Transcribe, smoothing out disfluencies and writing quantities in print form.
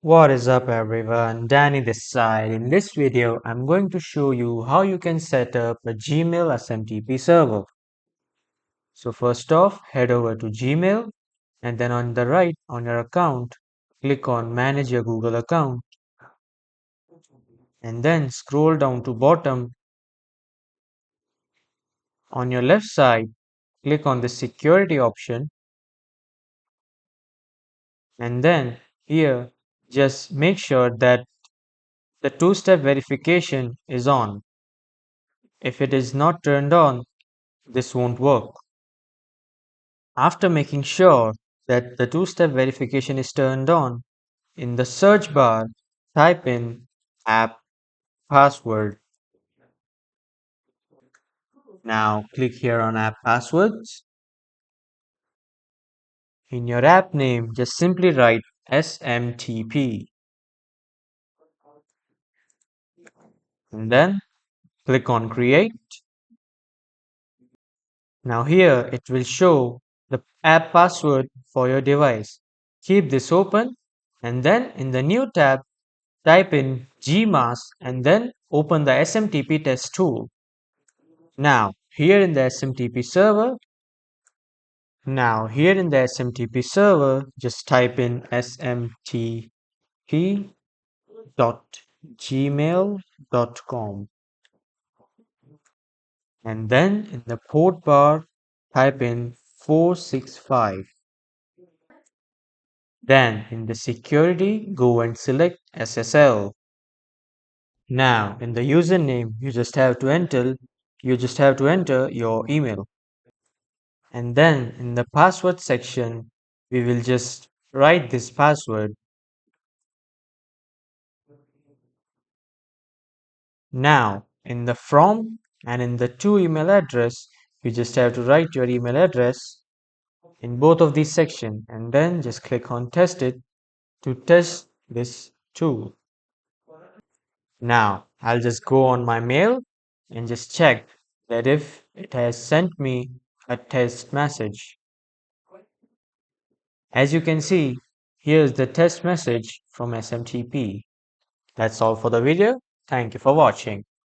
What is up everyone, Danny this side. In this video, I'm going to show you how you can set up a Gmail SMTP server. So first off, head over to Gmail and then on the right on your account, click on Manage your Google account and then scroll down to bottom. On your left side, click on the security option and then here just make sure that the two-step verification is on. If it is not turned on, this won't work. After making sure that the two-step verification is turned on, in the search bar, type in app password. Now click here on app passwords. In your app name, just simply write SMTP and then click on create. Now here it will show the app password for your device. Keep this open and then in the new tab, type in Gmail and then open the SMTP test tool. Now here in the SMTP server, just type in smtp.gmail.com and then in the port bar type in 465. Then in the security go and select SSL. Now in the username you just have to enter your email. And then in the password section, we will just write this password. Now in the from and in the to email address, you just have to write your email address in both of these sections and then just click on test it to test this tool. Now I'll just go on my mail and just check that if it has sent me a test message. As you can see, here's the test message from SMTP. That's all for the video. Thank you for watching.